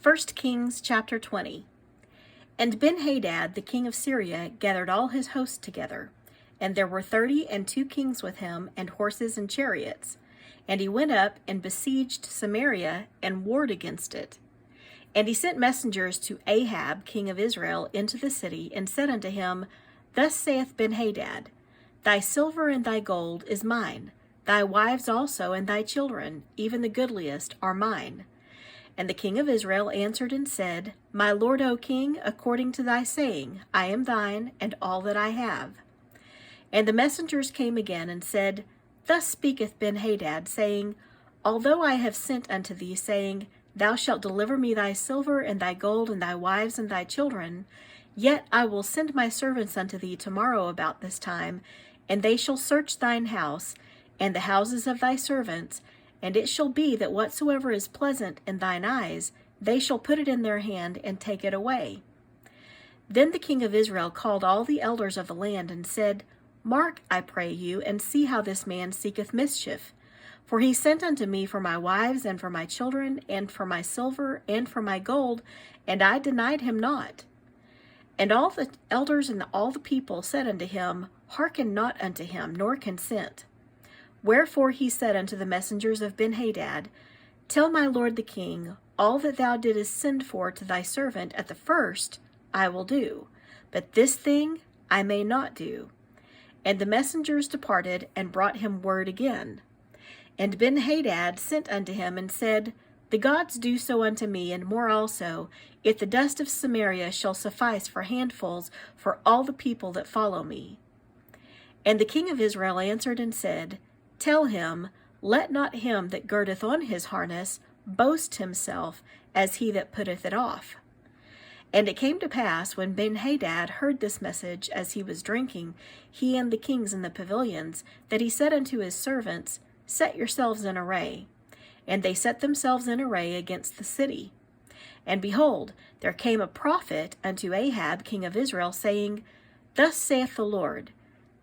1 Kings chapter 20. And Benhadad the king of Syria gathered all his host together, and there were 32 kings with him, and horses and chariots. And he went up and besieged Samaria, and warred against it. And he sent messengers to Ahab king of Israel into the city, and said unto him, Thus saith Benhadad, Thy silver and thy gold is mine, thy wives also and thy children, even the goodliest, are mine. And the king of Israel answered and said, My lord, O king, according to thy saying, I am thine, and all that I have. And the messengers came again and said, Thus speaketh Benhadad, saying, Although I have sent unto thee, saying, Thou shalt deliver me thy silver and thy gold and thy wives and thy children, yet I will send my servants unto thee tomorrow about this time, and they shall search thine house, and the houses of thy servants, and it shall be that whatsoever is pleasant in thine eyes, they shall put it in their hand and take it away. Then the king of Israel called all the elders of the land and said, Mark, I pray you, and see how this man seeketh mischief. For he sent unto me for my wives and for my children, and for my silver and for my gold, and I denied him not. And all the elders and all the people said unto him, Hearken not unto him, nor consent. Wherefore he said unto the messengers of Benhadad, Tell my lord the king, all that thou didst send for to thy servant at the first I will do, but this thing I may not do. And the messengers departed and brought him word again. And Benhadad sent unto him and said, The gods do so unto me, and more also, if the dust of Samaria shall suffice for handfuls for all the people that follow me. And the king of Israel answered and said, Tell him, let not him that girdeth on his harness boast himself as he that putteth it off. And it came to pass, when Benhadad heard this message as he was drinking, he and the kings in the pavilions, that he said unto his servants, Set yourselves in array. And they set themselves in array against the city. And behold, there came a prophet unto Ahab king of Israel, saying, Thus saith the Lord,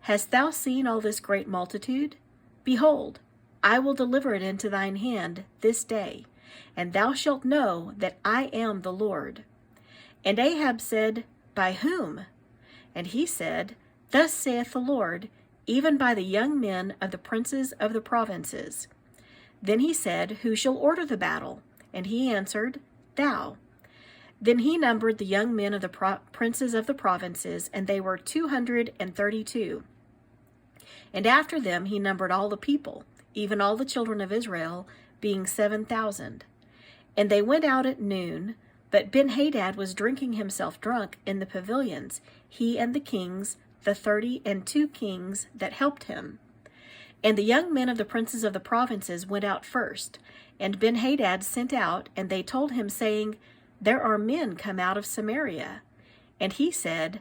Hast thou seen all this great multitude? Behold, I will deliver it into thine hand this day, and thou shalt know that I am the Lord. And Ahab said, By whom? And he said, Thus saith the Lord, even by the young men of the princes of the provinces. Then he said, Who shall order the battle? And he answered, Thou. Then he numbered the young men of the princes of the provinces, and they were 232. And after them he numbered all the people, even all the children of Israel, being 7,000. And they went out at noon, but Benhadad was drinking himself drunk in the pavilions, he and the kings, the 32 kings that helped him. And the young men of the princes of the provinces went out first, and Benhadad sent out, and they told him, saying, There are men come out of Samaria. And he said,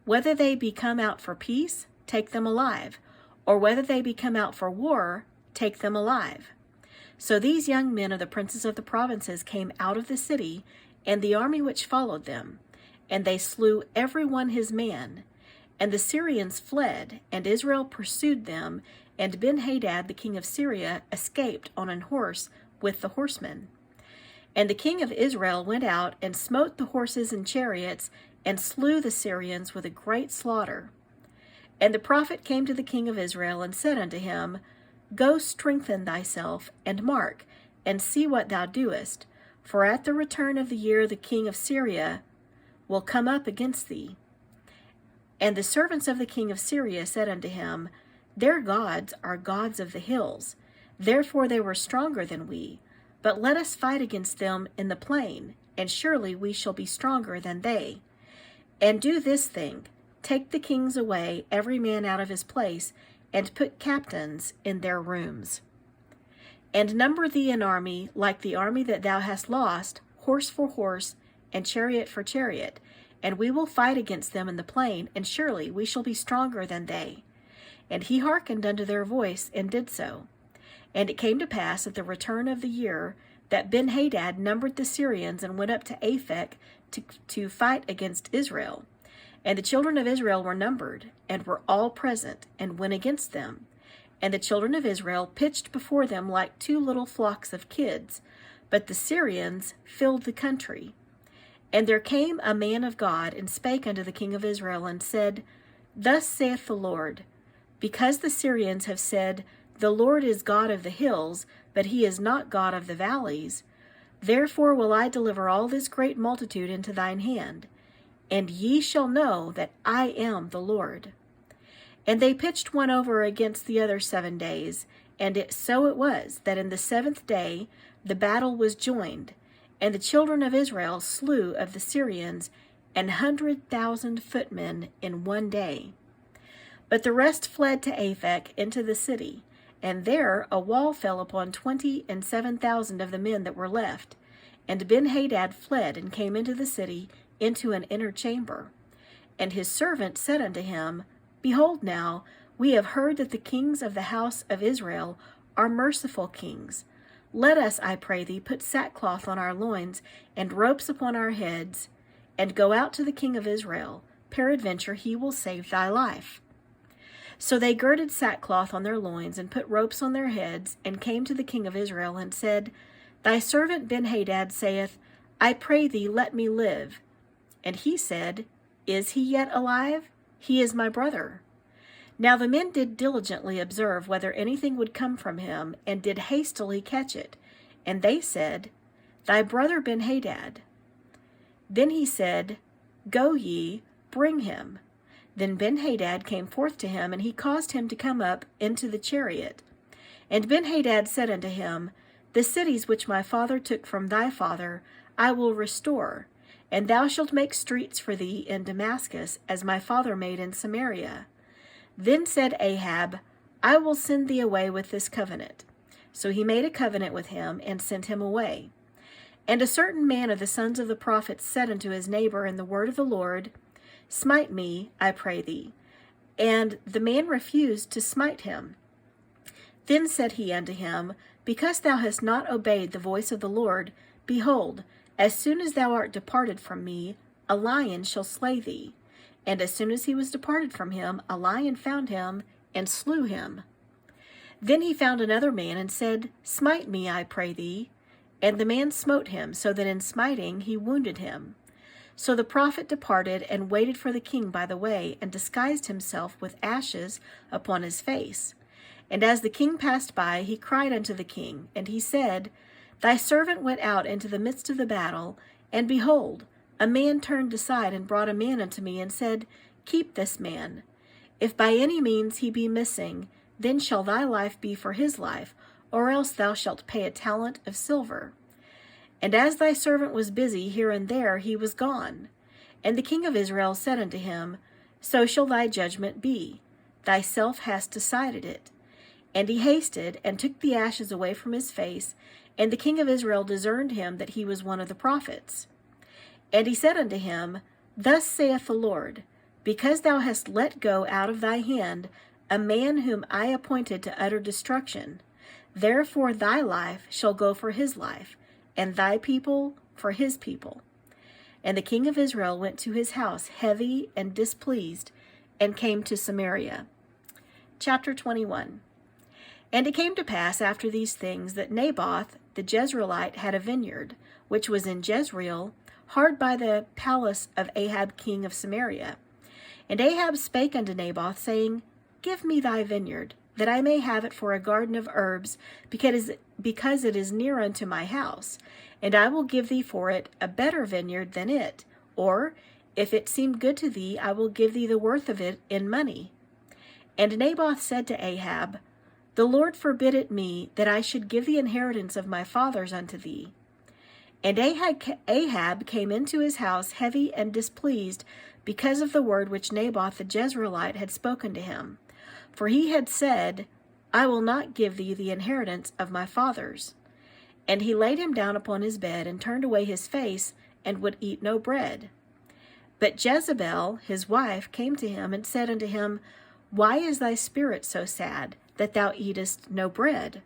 Whether they be come out for peace, take them alive, or whether they be come out for war, take them alive. So these young men of the princes of the provinces came out of the city, and the army which followed them, and they slew every one his man. And the Syrians fled, and Israel pursued them, and Benhadad the king of Syria escaped on an horse with the horsemen. And the king of Israel went out and smote the horses and chariots, and slew the Syrians with a great slaughter. And the prophet came to the king of Israel, and said unto him, Go strengthen thyself, and mark, and see what thou doest, for at the return of the year the king of Syria will come up against thee. And the servants of the king of Syria said unto him, Their gods are gods of the hills, therefore they were stronger than we. But let us fight against them in the plain, and surely we shall be stronger than they. And do this thing, take the kings away, every man out of his place, and put captains in their rooms. And number thee an army like the army that thou hast lost, horse for horse, and chariot for chariot, and we will fight against them in the plain, and surely we shall be stronger than they. And he hearkened unto their voice, and did so. And it came to pass at the return of the year that Benhadad numbered the Syrians, and went up to Aphek to fight against Israel. And the children of Israel were numbered, and were all present, and went against them. And the children of Israel pitched before them like two little flocks of kids. but the Syrians filled the country. And there came a man of God, and spake unto the king of Israel, and said, Thus saith the Lord, because the Syrians have said, The Lord is God of the hills, but he is not God of the valleys, therefore will I deliver all this great multitude into thine hand, and ye shall know that I am the Lord. And they pitched one over against the other 7 days, and so it was, that in the 7th day the battle was joined, and the children of Israel slew of the Syrians 100,000 footmen in 1 day. But the rest fled to Aphek into the city, and there a wall fell upon 27,000 of the men that were left. And Benhadad fled and came into the city into an inner chamber. And his servant said unto him, Behold now, we have heard that the kings of the house of Israel are merciful kings. Let us, I pray thee, put sackcloth on our loins, and ropes upon our heads, and go out to the king of Israel. Peradventure he will save thy life. So they girded sackcloth on their loins, and put ropes on their heads, and came to the king of Israel, and said, Thy servant Benhadad saith, I pray thee, let me live. And he said, Is he yet alive? He is my brother. Now the men did diligently observe whether anything would come from him, and did hastily catch it. And they said, Thy brother Benhadad. Then he said, Go ye, bring him. Then Benhadad came forth to him, and he caused him to come up into the chariot. And Benhadad said unto him, The cities which my father took from thy father I will restore, and thou shalt make streets for thee in Damascus, as my father made in Samaria. Then said Ahab, I will send thee away with this covenant. So he made a covenant with him, and sent him away. And a certain man of the sons of the prophets said unto his neighbor in the word of the Lord, Smite me, I pray thee. And the man refused to smite him. Then said he unto him, Because thou hast not obeyed the voice of the Lord, behold, as soon as thou art departed from me, a lion shall slay thee. And as soon as he was departed from him, a lion found him, and slew him. Then he found another man, and said, Smite me, I pray thee. And the man smote him, so that in smiting he wounded him. So the prophet departed, and waited for the king by the way, and disguised himself with ashes upon his face. And as the king passed by, he cried unto the king, and he said, Thy servant went out into the midst of the battle, and behold, a man turned aside and brought a man unto me, and said, Keep this man. If by any means he be missing, then shall thy life be for his life, or else thou shalt pay a talent of silver. And as thy servant was busy here and there, he was gone. And the king of Israel said unto him, So shall thy judgment be. Thyself hast decided it. And he hasted, and took the ashes away from his face, and the king of Israel discerned him that he was one of the prophets. And he said unto him, Thus saith the Lord, Because thou hast let go out of thy hand a man whom I appointed to utter destruction, therefore thy life shall go for his life, and thy people for his people. And the king of Israel went to his house heavy and displeased, and came to Samaria. Chapter 21. And it came to pass after these things that Naboth the Jezreelite had a vineyard, which was in Jezreel, hard by the palace of Ahab king of Samaria. And Ahab spake unto Naboth, saying, Give me thy vineyard, that I may have it for a garden of herbs, because it is near unto my house, and I will give thee for it a better vineyard than it, or, if it seem good to thee, I will give thee the worth of it in money. And Naboth said to Ahab, The Lord forbid it me, that I should give the inheritance of my fathers unto thee. And Ahab came into his house heavy and displeased, because of the word which Naboth the Jezreelite had spoken to him. For he had said, I will not give thee the inheritance of my fathers. And he laid him down upon his bed, and turned away his face, and would eat no bread. But Jezebel, his wife, came to him, and said unto him, Why is thy spirit so sad, that thou eatest no bread?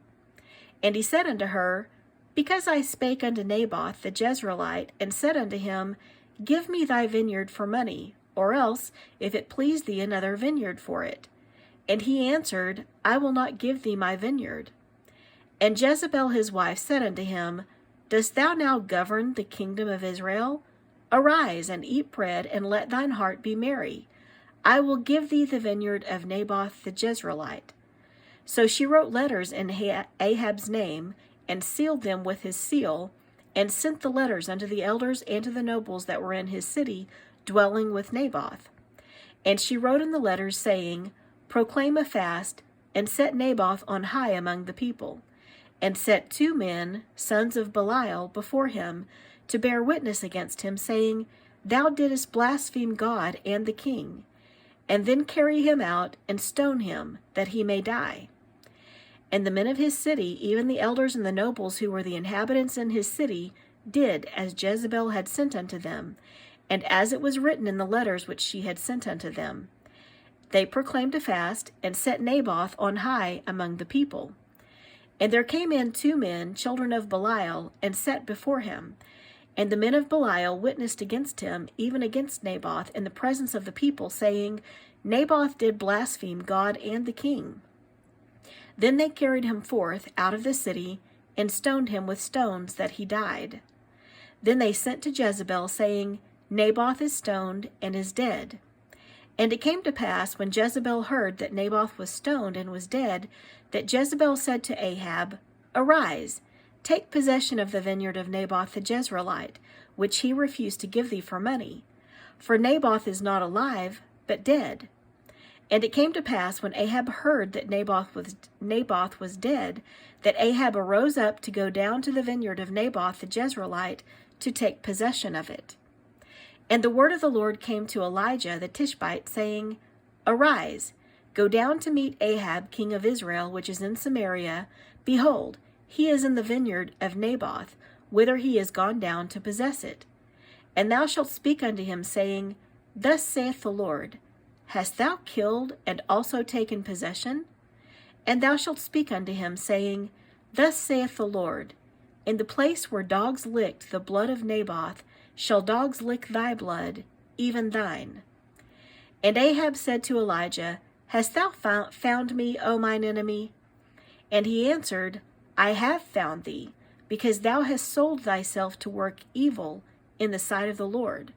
And he said unto her, Because I spake unto Naboth the Jezreelite, and said unto him, Give me thy vineyard for money, or else, if it please thee, another vineyard for it. And he answered, I will not give thee my vineyard. And Jezebel his wife said unto him, Dost thou now govern the kingdom of Israel? Arise and eat bread, and let thine heart be merry. I will give thee the vineyard of Naboth the Jezreelite. So she wrote letters in Ahab's name, and sealed them with his seal, and sent the letters unto the elders and to the nobles that were in his city, dwelling with Naboth. And she wrote in the letters, saying, Proclaim a fast, and set Naboth on high among the people, and set 2 men, sons of Belial, before him, to bear witness against him, saying, Thou didst blaspheme God and the king. And then carry him out, and stone him, that he may die. And the men of his city, even the elders and the nobles who were the inhabitants in his city, did as Jezebel had sent unto them, and as it was written in the letters which she had sent unto them. They proclaimed a fast, and set Naboth on high among the people. And there came in 2 men, children of Belial, and sat before him. And the men of Belial witnessed against him, even against Naboth, in the presence of the people, saying, Naboth did blaspheme God and the king. Then they carried him forth out of the city, and stoned him with stones, that he died. Then they sent to Jezebel, saying, Naboth is stoned, and is dead. And it came to pass, when Jezebel heard that Naboth was stoned and was dead, that Jezebel said to Ahab, Arise, take possession of the vineyard of Naboth the Jezreelite, which he refused to give thee for money. For Naboth is not alive, but dead. And it came to pass, when Ahab heard that Naboth was dead, that Ahab arose up to go down to the vineyard of Naboth the Jezreelite to take possession of it. And the word of the Lord came to Elijah the Tishbite, saying, Arise, go down to meet Ahab king of Israel, which is in Samaria. Behold, he is in the vineyard of Naboth, whither he is gone down to possess it. And thou shalt speak unto him, saying, Thus saith the Lord, Hast thou killed and also taken possession? And thou shalt speak unto him, saying, Thus saith the Lord, In the place where dogs licked the blood of Naboth, shall dogs lick thy blood, even thine. And Ahab said to Elijah, Hast thou found me, O mine enemy? And he answered, I have found thee, because thou hast sold thyself to work evil in the sight of the Lord.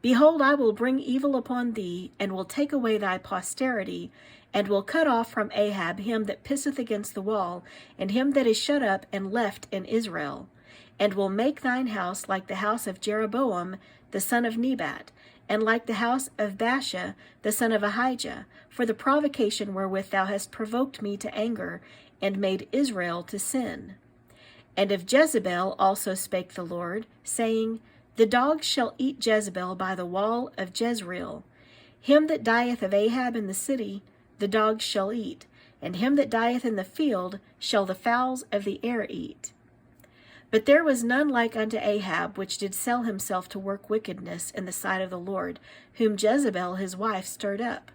Behold, I will bring evil upon thee, and will take away thy posterity, and will cut off from Ahab him that pisseth against the wall, and him that is shut up and left in Israel, and will make thine house like the house of Jeroboam the son of Nebat, and like the house of Baasha the son of Ahijah, for the provocation wherewith thou hast provoked me to anger, and made Israel to sin. And of Jezebel also spake the Lord, saying, The dogs shall eat Jezebel by the wall of Jezreel. Him that dieth of Ahab in the city, the dogs shall eat, and him that dieth in the field shall the fowls of the air eat. But there was none like unto Ahab, which did sell himself to work wickedness in the sight of the Lord, whom Jezebel his wife stirred up.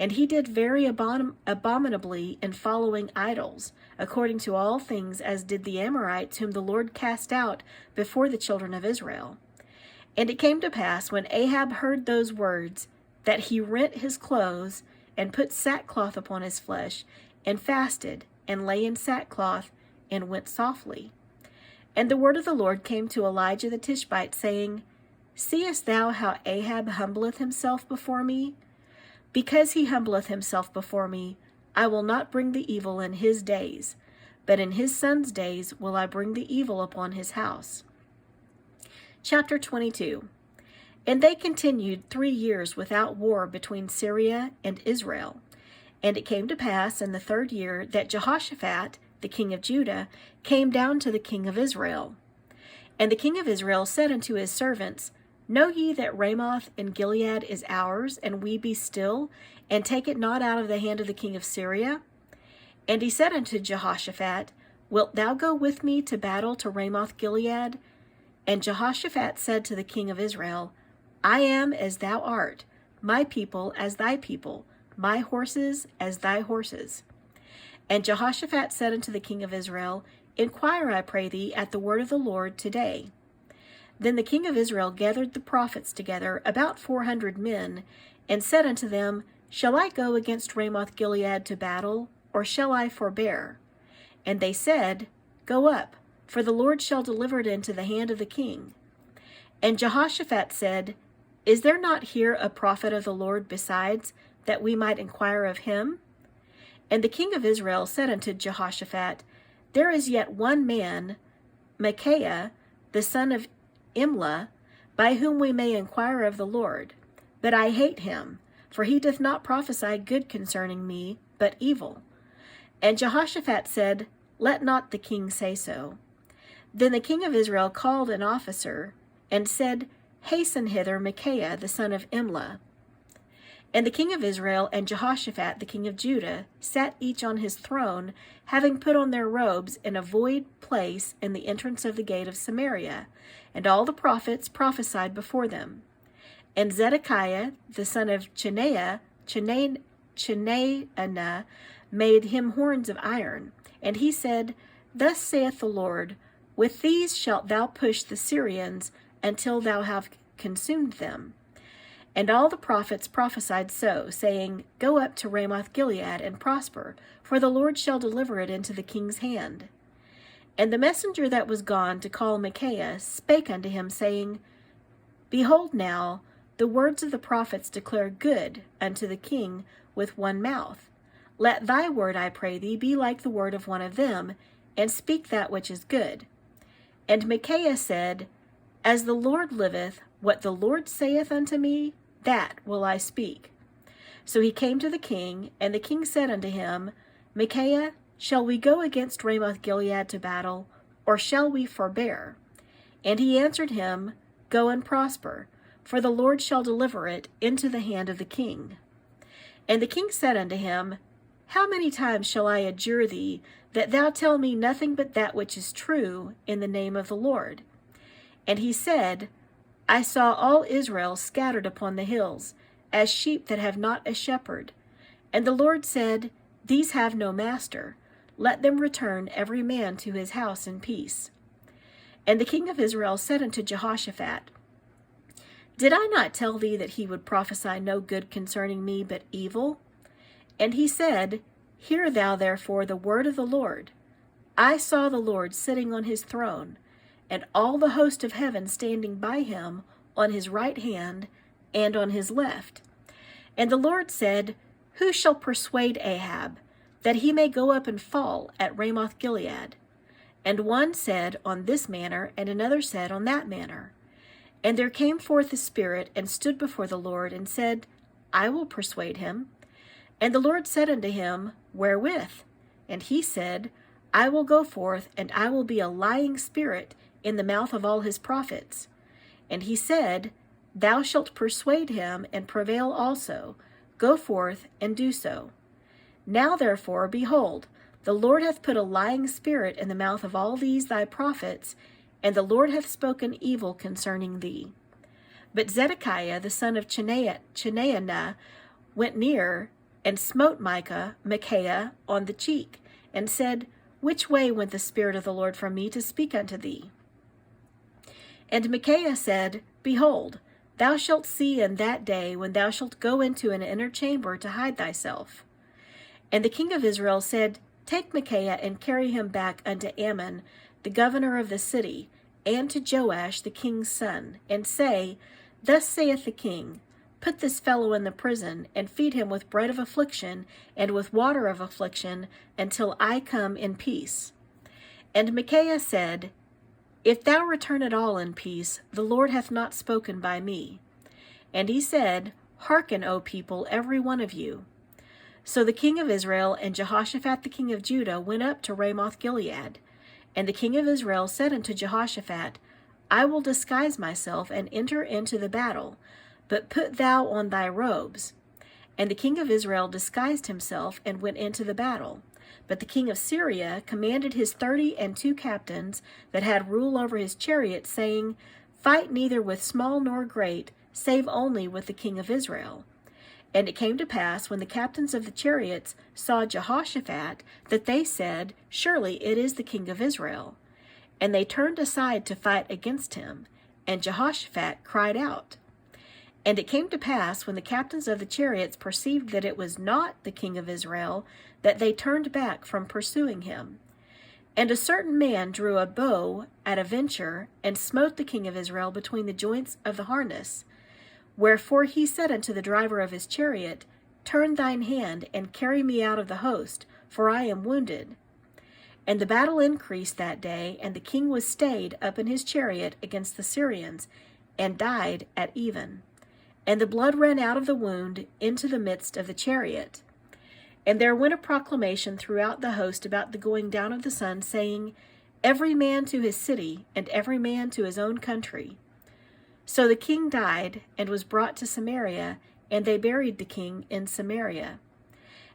And he did very abominably in following idols, according to all things as did the Amorites, whom the Lord cast out before the children of Israel. And it came to pass, when Ahab heard those words, that he rent his clothes, and put sackcloth upon his flesh, and fasted, and lay in sackcloth, and went softly. And the word of the Lord came to Elijah the Tishbite, saying, Seest thou how Ahab humbleth himself before me? Because he humbleth himself before me, I will not bring the evil in his days, but in his son's days will I bring the evil upon his house. Chapter 22. And they continued 3 years without war between Syria and Israel. And it came to pass in the 3rd year that Jehoshaphat, the king of Judah, came down to the king of Israel. And the king of Israel said unto his servants, Know ye that Ramoth in Gilead is ours, and we be still, and take it not out of the hand of the king of Syria? And he said unto Jehoshaphat, Wilt thou go with me to battle to Ramoth Gilead? And Jehoshaphat said to the king of Israel, I am as thou art, my people as thy people, my horses as thy horses. And Jehoshaphat said unto the king of Israel, Inquire, I pray thee, at the word of the Lord today. Then the king of Israel gathered the prophets together, about 400 men, and said unto them, Shall I go against Ramoth Gilead to battle, or shall I forbear? And they said, Go up, for the Lord shall deliver it into the hand of the king. And Jehoshaphat said, Is there not here a prophet of the Lord besides, that we might inquire of him? And the king of Israel said unto Jehoshaphat, There is yet one man, Micaiah, the son of Imlah, by whom we may inquire of the Lord. But I hate him, for he doth not prophesy good concerning me, but evil. And Jehoshaphat said, Let not the king say so. Then the king of Israel called an officer, and said, Hasten hither Micaiah, the son of Imlah. And the king of Israel and Jehoshaphat the king of Judah sat each on his throne, having put on their robes in a void place in the entrance of the gate of Samaria, and all the prophets prophesied before them. And Zedekiah the son of Chenaanah made him horns of iron, and he said, Thus saith the Lord, With these shalt thou push the Syrians until thou have consumed them. And all the prophets prophesied so, saying, Go up to Ramoth-Gilead and prosper, for the Lord shall deliver it into the king's hand. And the messenger that was gone to call Micaiah spake unto him, saying, Behold now, the words of the prophets declare good unto the king with one mouth. Let thy word, I pray thee, be like the word of one of them, and speak that which is good. And Micaiah said, As the Lord liveth, what the Lord saith unto me, that will I speak. So he came to the king, and the king said unto him, Micaiah, shall we go against Ramoth-Gilead to battle, or shall we forbear? And he answered him, Go and prosper, for the Lord shall deliver it into the hand of the king. And the king said unto him, How many times shall I adjure thee, that thou tell me nothing but that which is true in the name of the Lord? And he said, I saw all Israel scattered upon the hills, as sheep that have not a shepherd. And the Lord said, These have no master. Let them return every man to his house in peace. And the king of Israel said unto Jehoshaphat, Did I not tell thee that he would prophesy no good concerning me, but evil? And he said, Hear thou therefore the word of the Lord. I saw the Lord sitting on his throne, and all the host of heaven standing by him on his right hand and on his left. And the Lord said, Who shall persuade Ahab, that he may go up and fall at Ramoth-Gilead? And one said on this manner, and another said on that manner. And there came forth a spirit, and stood before the Lord, and said, I will persuade him. And the Lord said unto him, Wherewith? And he said, I will go forth, and I will be a lying spirit in the mouth of all his prophets. And he said, Thou shalt persuade him, and prevail also. Go forth, and do so. Now therefore, behold, the Lord hath put a lying spirit in the mouth of all these thy prophets, and the Lord hath spoken evil concerning thee. But Zedekiah the son of Chenaanah went near, and smote Micaiah on the cheek, and said, Which way went the Spirit of the Lord from me to speak unto thee? And Micaiah said, Behold, thou shalt see in that day when thou shalt go into an inner chamber to hide thyself. And the king of Israel said, Take Micaiah and carry him back unto Ammon, the governor of the city, and to Joash the king's son, and say, Thus saith the king, Put this fellow in the prison, and feed him with bread of affliction, and with water of affliction, until I come in peace. And Micaiah said, If thou return at all in peace, the Lord hath not spoken by me. And he said, Hearken, O people, every one of you. So the king of Israel and Jehoshaphat the king of Judah went up to Ramoth-Gilead. And the king of Israel said unto Jehoshaphat, I will disguise myself and enter into the battle, but put thou on thy robes. And the king of Israel disguised himself and went into the battle. But the king of Syria commanded his 32 captains that had rule over his chariots, saying, Fight neither with small nor great, save only with the king of Israel. And it came to pass, when the captains of the chariots saw Jehoshaphat, that they said, Surely it is the king of Israel. And they turned aside to fight against him. And Jehoshaphat cried out. And it came to pass, when the captains of the chariots perceived that it was not the king of Israel, that they turned back from pursuing him. And a certain man drew a bow at a venture, and smote the king of Israel between the joints of the harness. Wherefore he said unto the driver of his chariot, Turn thine hand, and carry me out of the host, for I am wounded. And the battle increased that day, and the king was stayed up in his chariot against the Syrians, and died at even. And the blood ran out of the wound into the midst of the chariot. And there went a proclamation throughout the host about the going down of the sun, saying, Every man to his city, and every man to his own country. So the king died, and was brought to Samaria, and they buried the king in Samaria.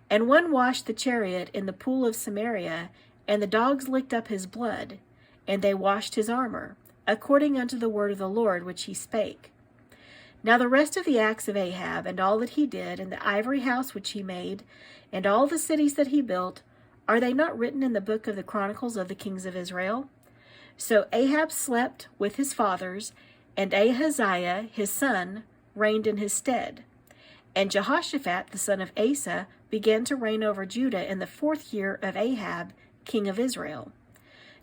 And one washed the chariot in the pool of Samaria, and the dogs licked up his blood, and they washed his armor, according unto the word of the Lord which he spake. Now the rest of the acts of Ahab, and all that he did, and the ivory house which he made, and all the cities that he built, are they not written in the book of the Chronicles of the kings of Israel? So Ahab slept with his fathers, and Ahaziah his son reigned in his stead. And Jehoshaphat the son of Asa began to reign over Judah in the 4th year of Ahab king of Israel.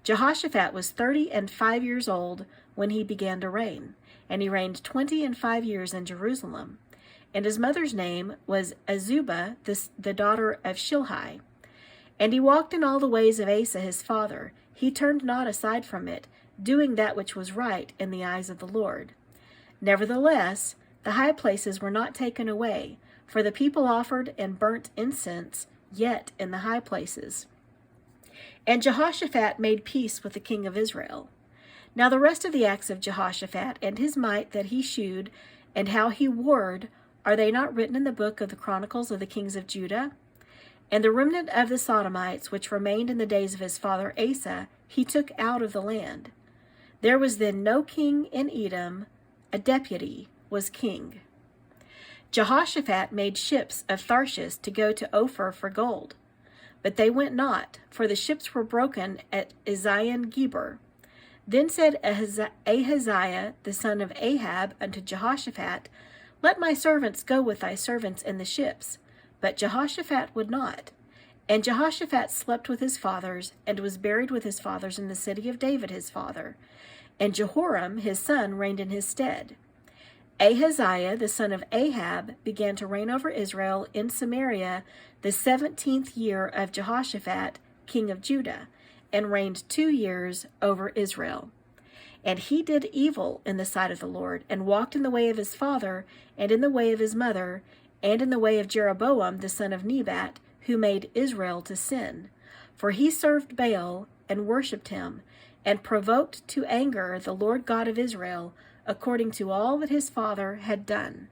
Jehoshaphat was 35 years old when he began to reign, and he reigned 25 years in Jerusalem. And his mother's name was Azubah, the daughter of Shilhi. And he walked in all the ways of Asa his father. He turned not aside from it, doing that which was right in the eyes of the Lord. Nevertheless, the high places were not taken away, for the people offered and burnt incense yet in the high places. And Jehoshaphat made peace with the king of Israel. Now the rest of the acts of Jehoshaphat, and his might that he shewed, and how he warred, are they not written in the book of the Chronicles of the kings of Judah? And the remnant of the Sodomites, which remained in the days of his father Asa, he took out of the land. There was then no king in Edom, a deputy was king. Jehoshaphat made ships of Tarshish to go to Ophir for gold. But they went not, for the ships were broken at Ezion-Geber. Then said Ahaziah the son of Ahab unto Jehoshaphat, Let my servants go with thy servants in the ships. But Jehoshaphat would not. And Jehoshaphat slept with his fathers, and was buried with his fathers in the city of David his father. And Jehoram his son reigned in his stead. Ahaziah the son of Ahab began to reign over Israel in Samaria the 17th year of Jehoshaphat king of Judah, and reigned 2 years over Israel. And he did evil in the sight of the Lord, and walked in the way of his father, and in the way of his mother, and in the way of Jeroboam the son of Nebat, who made Israel to sin. For he served Baal, and worshipped him, and provoked to anger the Lord God of Israel, according to all that his father had done.